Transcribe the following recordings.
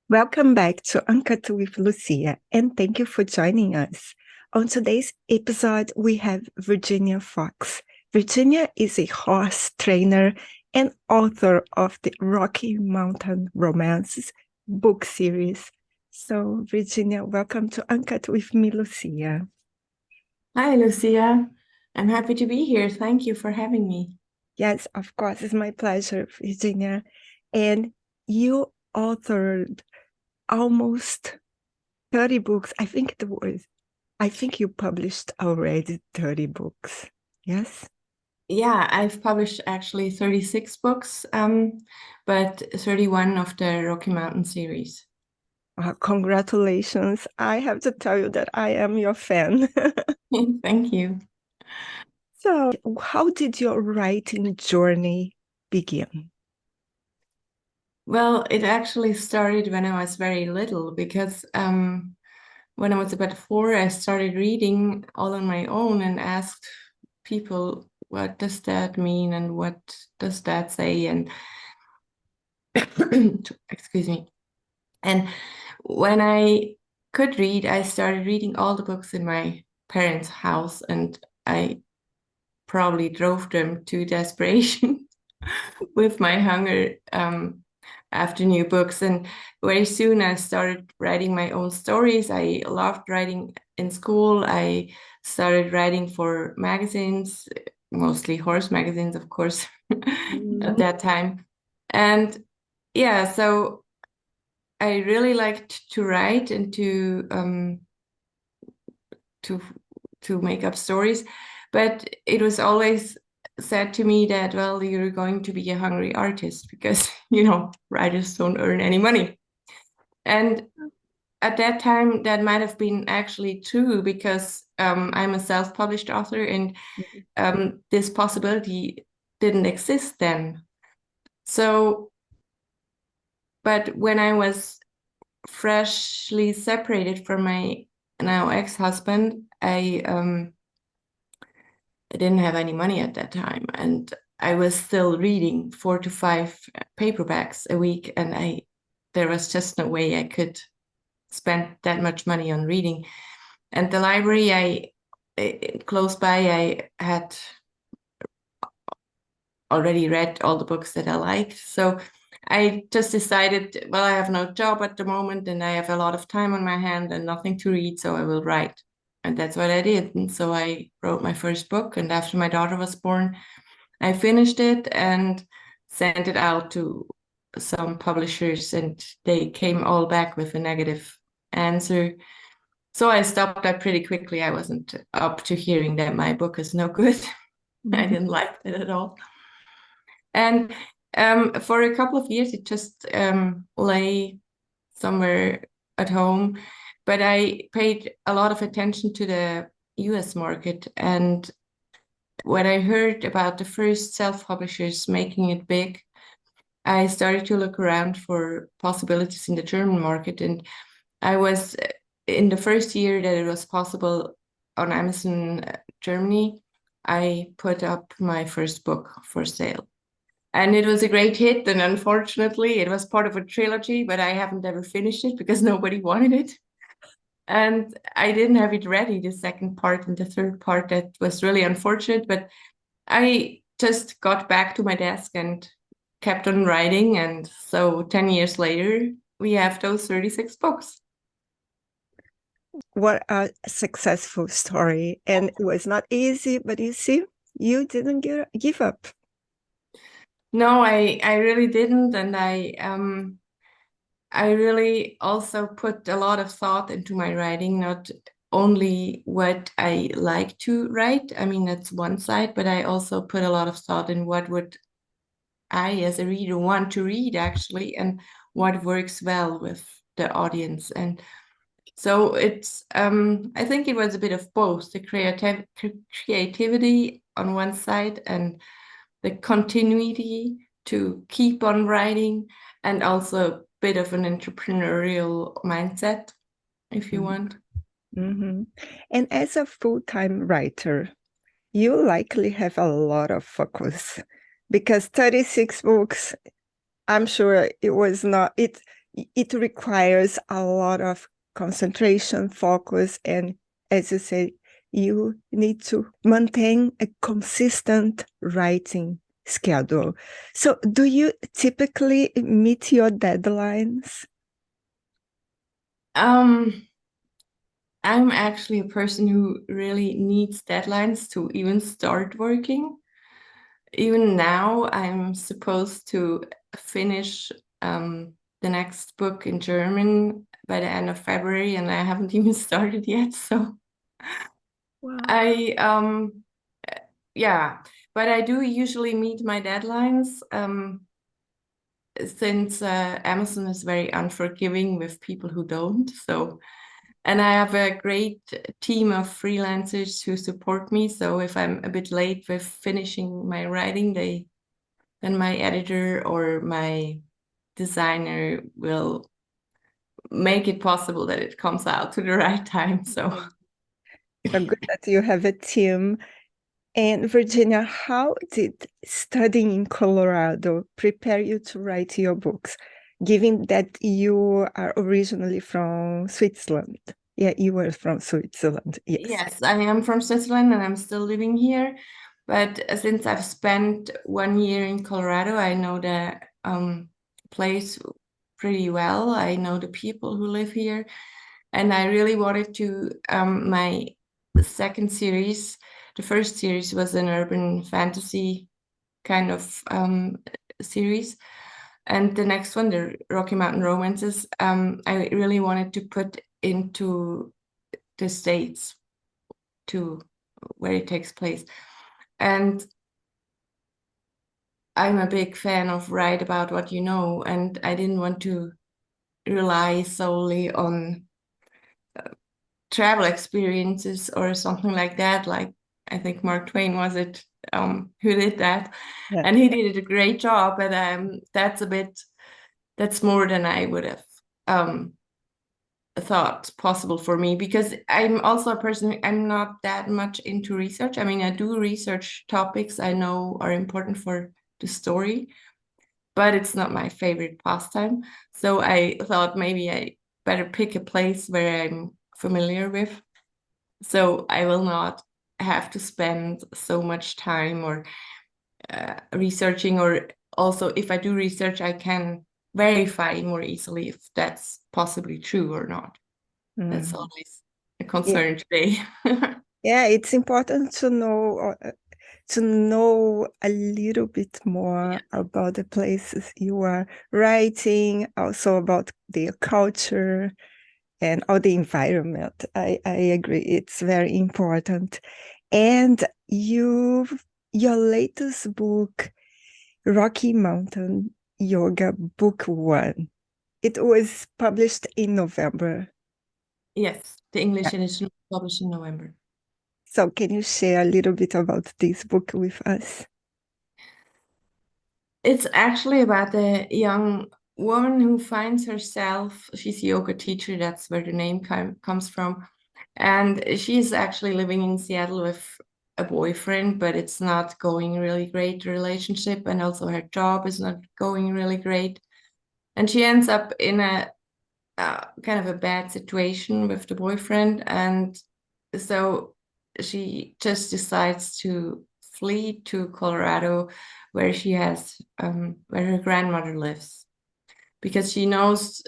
Welcome back to Uncut with Lucia, and thank you for joining us. On today's episode, we have Virginia Fox. Virginia is a horse trainer and author of the Rocky Mountain Romances book series. So, Virginia, welcome to Uncut with me, Lucia. Hi, Lucia. I'm happy to be here. Thank you for having me. Yes, of course, it's my pleasure, Virginia. And you authored almost 30 books. I think you published already 30 books. Yes? Yeah, I've published actually 36 books, but 31 of the Rocky Mountain series. Congratulations. I have to tell you that I am your fan. Thank you. So, how did your writing journey begin? Well, it actually started when I was very little because when I was about 4, I started reading all on my own and asked people, what does that mean and what does that say? And excuse me. And when I could read, I started reading all the books in my parents' house, and I probably drove them to desperation with my hunger after new books. And very soon I started writing my own stories. I loved writing in school. I started writing for magazines, mostly horse magazines, of course, at Mm. that time. And yeah, so I really liked to write and to to make up stories, but it was always said to me that, well, you're going to be a hungry artist because writers don't earn any money. And at that time, that might have been actually true because I'm a self-published author, and this possibility didn't exist then. So, but when I was freshly separated from my now ex-husband, I didn't have any money at that time, and I was still reading 4 to 5 paperbacks a week, and I there was just no way I could spend that much money on reading. And the library close by, I had already read all the books that I liked. So I just decided, well, I have no job at the moment and I have a lot of time on my hand and nothing to read, so I will write. And that's what I did. And so I wrote my first book. And after my daughter was born, I finished it and sent it out to some publishers, and they came all back with a negative answer. So I stopped that pretty quickly. I wasn't up to hearing that my book is no good. I Mhm. didn't like it at all. And for a couple of years, it just lay somewhere at home. But I paid a lot of attention to the US market. And when I heard about the first self-publishers making it big, I started to look around for possibilities in the German market. And I was in the first year that it was possible on Amazon Germany, I put up my first book for sale. And it was a great hit. And unfortunately, it was part of a trilogy, but I haven't ever finished it because nobody wanted it. And I didn't have it ready, the second part and the third part. That was really unfortunate. But I just got back to my desk and kept on writing. And so 10 years later, we have those 36 books. What a successful story. And it was not easy, but you see, you didn't give up. No, I really didn't. And I really also put a lot of thought into my writing, not only what I like to write. I mean, that's one side, but I also put a lot of thought in what would I, as a reader, want to read actually, and what works well with the audience. And so I think it was a bit of both, the creativity on one side and the continuity to keep on writing, and also a bit of an entrepreneurial mindset, if you want. Mm-hmm. And as a full-time writer, you likely have a lot of focus because 36 books, I'm sure it was not it it requires a lot of concentration, focus, and as you say, you need to maintain a consistent writing schedule. So do you typically meet your deadlines? Um, I'm actually a person who really needs deadlines to even start working. Even now, I'm supposed to finish the next book in German by the end of February, and I haven't even started yet. So Wow. I yeah, but I do usually meet my deadlines since Amazon is very unforgiving with people who don't. So, and I have a great team of freelancers who support me. So if I'm a bit late with finishing my writing, then my editor or my designer will make it possible that it comes out to the right time. So So good that you have a team. And Virginia, how did studying in Colorado prepare you to write your books, given that you are originally from Switzerland? Yeah, you were from Switzerland. Yes. yes, I am from Switzerland and I'm still living here. But since I've spent 1 year in Colorado, I know the place pretty well. I know the people who live here. And I really wanted to, my second series, the first series was an urban fantasy kind of series. And the next one, the Rocky Mountain Romances, I really wanted to put into the States to where it takes place. And I'm a big fan of write about what you know, and I didn't want to rely solely on travel experiences or something like that. Like I think Mark Twain was it who did that, Yeah. and he did a great job. But that's more than I would have thought possible for me because I'm also a person, I'm not that much into research. I mean, I do research topics I know are important for the story, but it's not my favorite pastime. So I thought maybe I better pick a place where I'm familiar with. So I will not have to spend so much time or researching, or also if I do research, I can verify more easily if that's possibly true or not. That's always a Yeah. concern today. Yeah, it's important to know a little bit more about the places you are writing, also about their culture and all the environment. I agree. It's very important. And your latest book, Rocky Mountain Yoga, Book One, it was published in November. Yes, the English edition was published in November. So can you share a little bit about this book with us? It's actually about a young woman who finds herself, she's a yoga teacher, that's where the name comes from. And she's actually living in Seattle with a boyfriend, but it's not going really great, the relationship, and also her job is not going really great. And she ends up in a kind of a bad situation with the boyfriend. And so she just decides to flee to Colorado, where she has where her grandmother lives, because she knows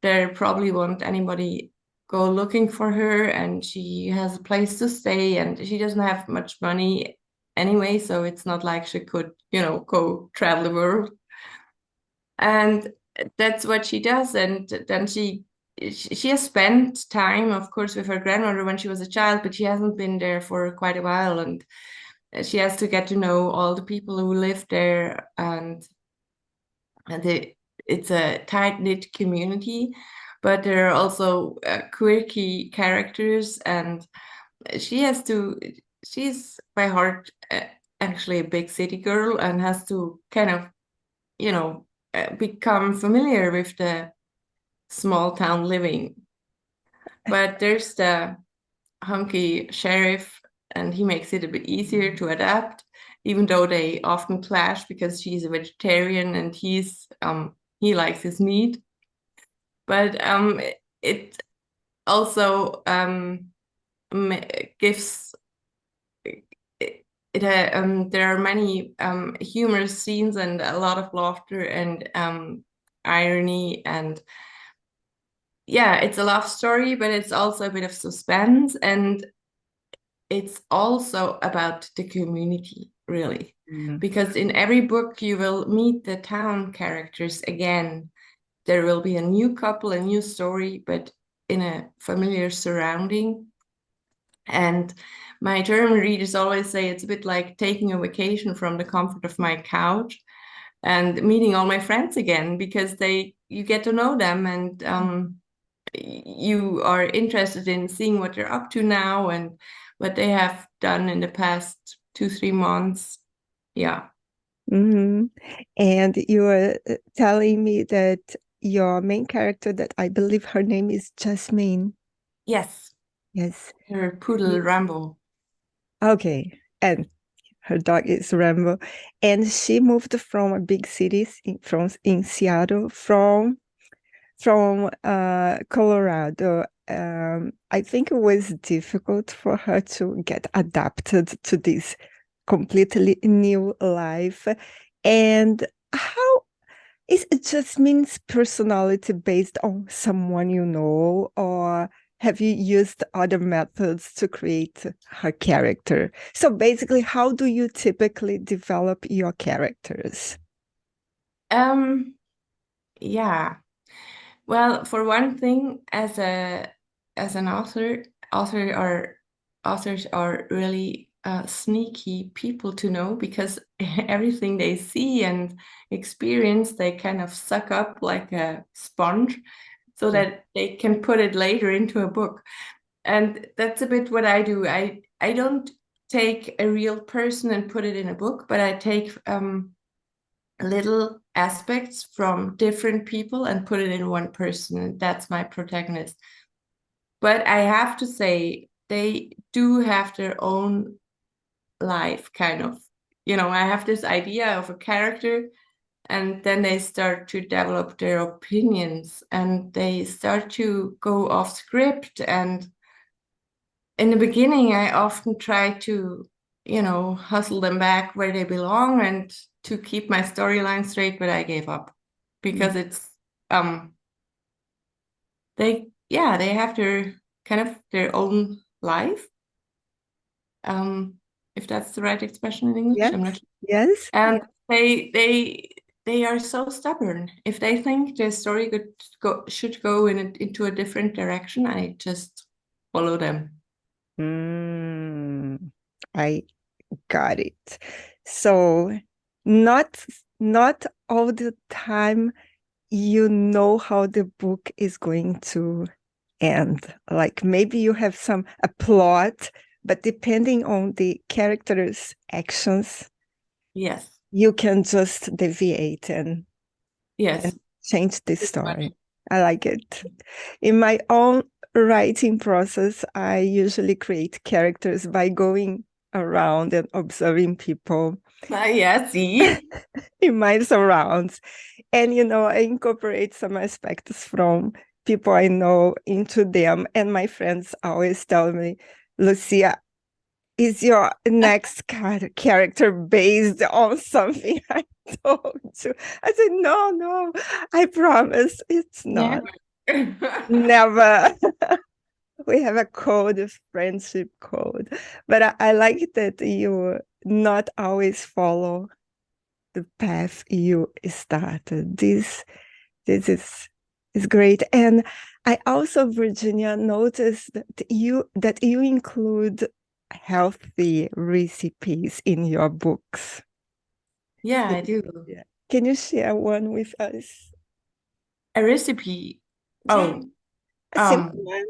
there probably won't anybody go looking for her, and she has a place to stay, and she doesn't have much money anyway, so it's not like she could, go travel the world. And that's what she does. And then she has spent time, of course, with her grandmother when she was a child, but she hasn't been there for quite a while, and she has to get to know all the people who live there. And it's a tight-knit community, but there are also quirky characters, and she's by heart actually a big city girl and has to kind of, become familiar with the small town living. But there's the hunky sheriff, and he makes it a bit easier to adapt, even though they often clash because she's a vegetarian and he likes his meat. but it also gives there are many humorous scenes and a lot of laughter and irony, and yeah, it's a love story, but it's also a bit of suspense, and it's also about the community, really. Because in every book you will meet the town characters again. There will be a new couple, a new story, but in a familiar surrounding. And my German readers always say it's a bit like taking a vacation from the comfort of my couch and meeting all my friends again, because you get to know them, and you are interested in seeing what they're up to now and what they have done in the past 2-3 months. Yeah. Mm-hmm. And you were telling me that your main character, that I believe her name is Jasmine. Yes. Yes. Her poodle Rambo. Okay. And her dog is Rambo. And she moved from a big city in Seattle from Colorado. I think it was difficult for her to get adapted to this completely new life. And how is Jasmine's personality based on someone you know, or have you used other methods to create her character? So basically, how do you typically develop your characters? Yeah. Well, for one thing, as an authors are really sneaky people to know, because everything they see and experience, they kind of suck up like a sponge, so that they can put it later into a book. And that's a bit what I do. I don't take a real person and put it in a book, but I take little aspects from different people and put it in one person, and that's my protagonist. But I have to say, they do have their own life, kind of. I have this idea of a character, and then they start to develop their opinions, and they start to go off script. And in the beginning, I often try to, hustle them back where they belong and to keep my storyline straight, but I gave up because it's they have their kind of their own life. If that's the right expression in English, Yes, I'm not sure. yes. And they are so stubborn. If they think their story should go into a different direction, I just follow them. I got it. So not not all the time you know how the book is going to end. Like maybe you have a plot, but depending on the character's actions, Yes. you can just deviate and Yes. change the story. I like it. In my own writing process, I usually create characters by going around and observing people Yeah, see? in my surrounds. And, I incorporate some aspects from people I know into them. And my friends always tell me, Lucia, is your next character based on something I told you? I said, no, I promise it's not. Never. We have a code, a friendship code. But I like that you not always follow the path you started. This is great. And I also, Virginia, noticed that you include healthy recipes in your books. Yeah, I do. Yeah. Can you share one with us? A recipe. Oh, A simple one.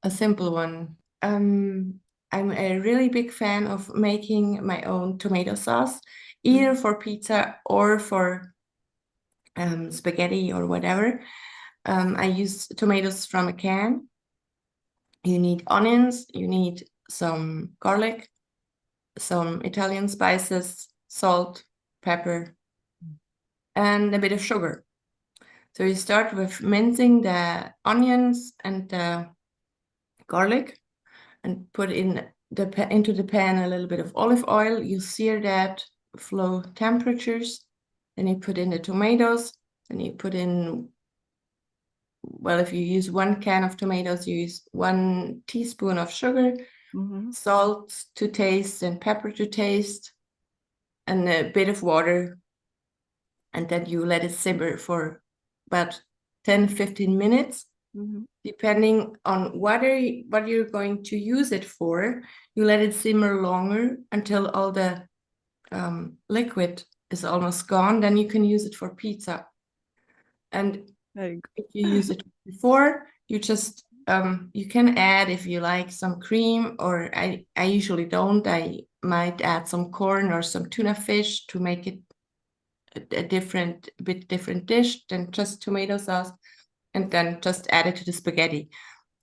a simple one. I'm a really big fan of making my own tomato sauce, either for pizza or for spaghetti or whatever. I use tomatoes from a can. You need onions, you need some garlic, some Italian spices, salt, pepper, and a bit of sugar. So you start with mincing the onions and the garlic and put into the pan a little bit of olive oil. You sear that with low temperatures. Then you put in the tomatoes. Then you put in, well, if you use 1 can of tomatoes, you use 1 teaspoon of sugar, salt to taste and pepper to taste, and a bit of water. And then you let it simmer for about 10-15 minutes. Depending on what you're going to use it for. You let it simmer longer until all the liquid is almost gone. Then you can use it for pizza. And if you use it before, you just you can add, if you like, some cream, or I usually don't. I might add some corn or some tuna fish to make it a bit different dish than just tomato sauce, and then just add it to the spaghetti.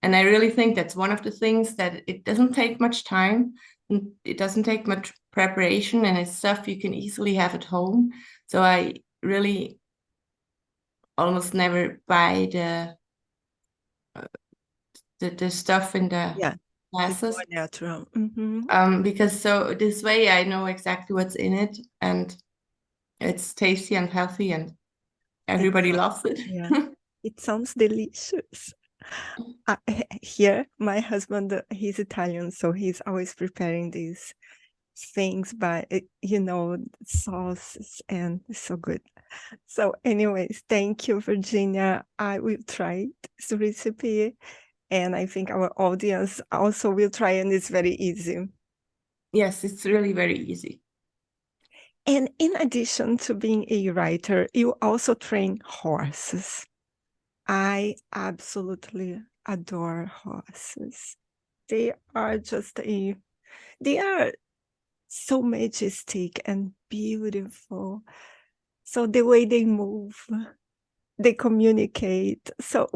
And I really think that's one of the things that it doesn't take much time, and it doesn't take much preparation, and it's stuff you can easily have at home. So I really almost never buy the stuff in the glasses. It's more natural. Because so this way I know exactly what's in it, and it's tasty and healthy, and everybody loves it. Yeah, it sounds delicious. Here, my husband, he's Italian, so he's always preparing these things by, sauces, and it's so good. So anyways, thank you, Virginia. I will try this recipe, and I think our audience also will try, and it's very easy. Yes, it's really very easy. And in addition to being a writer, you also train horses. I absolutely adore horses. They are they are so majestic and beautiful. So the way they move, they communicate. So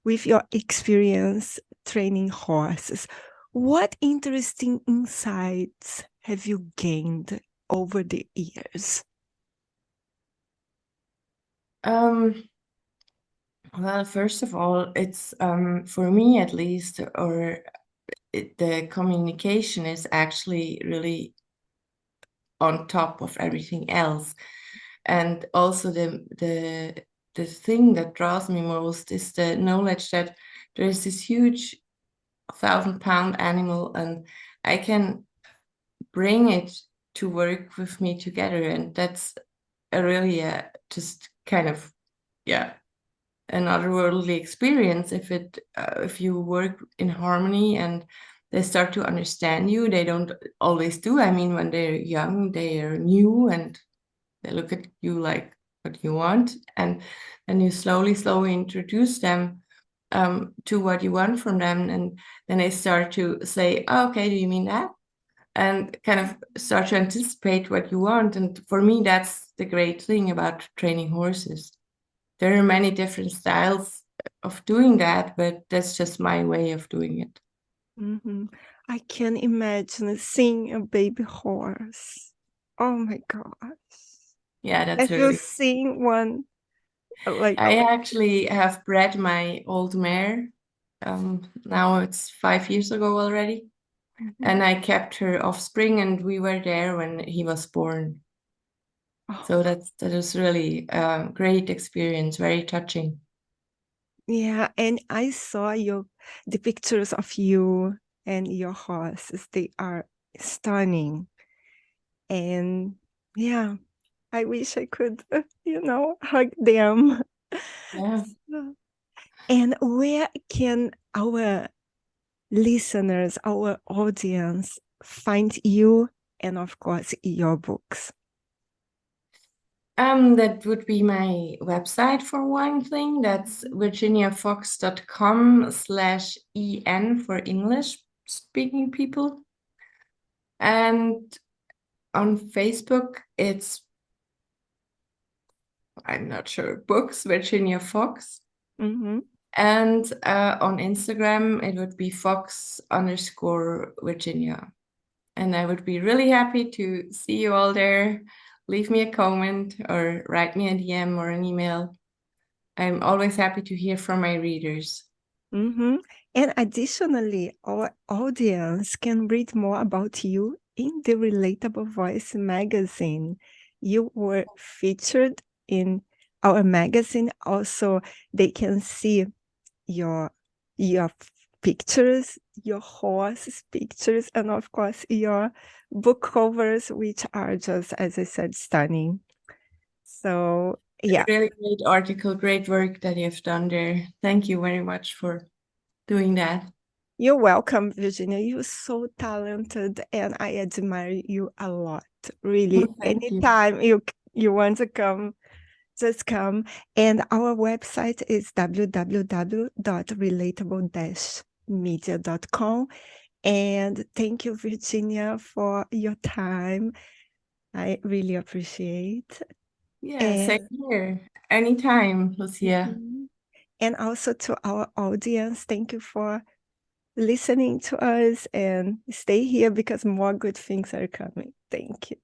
with your experience training horses, what interesting insights have you gained over the years? Well, first of all, it's for me at least, the communication is actually really on top of everything else. And also the thing that draws me most is the knowledge that there's this huge 1,000-pound animal, and I can bring it to work with me together, and that's a really just kind of an otherworldly experience if you work in harmony and they start to understand you. They don't always do. I mean, when they're young, they are new and they look at you like what you want, and then you slowly introduce them to what you want from them, and then they start to say, oh, okay, do you mean that? And kind of start to anticipate what you want. And for me, that's the great thing about training horses. There are many different styles of doing that, but that's just my way of doing it. I can imagine seeing a baby horse. Oh my gosh. Yeah, that's Have you really. seen one? I actually have bred my old mare. Now it's 5 years ago already. And I kept her offspring, and we were there when he was born. So that was really a great experience, very touching. Yeah, and I saw the pictures of you and your horses. They are stunning. And yeah, I wish I could, hug them. Yeah. And where can our listeners, our audience find you and of course your books? That would be my website for one thing. That's virginiafox.com/en for English speaking people. And on Facebook, I'm not sure, Books Virginia Fox. And on Instagram, it would be Fox_Virginia. And I would be really happy to see you all there. Leave me a comment or write me a DM or an email. I'm always happy to hear from my readers. Mm-hmm. And additionally, our audience can read more about you in the Relatable Voice magazine. You were featured in our magazine. Also, they can see your your pictures, your horse's pictures, and of course your book covers, which are just, as I said, stunning. So yeah, Really great article, great work that you've done there. Thank you very much for doing that. you're welcome, Virginia. You're so talented, and I admire you a lot. Really, Thank you. anytime you want to come, just come. And our website is www.relatable-media.com. And thank you, Virginia, for your time. I really appreciate. Yeah, And, same here. Anytime, Lucia. Mhm. And also to our audience, thank you for listening to us and stay here because more good things are coming. Thank you.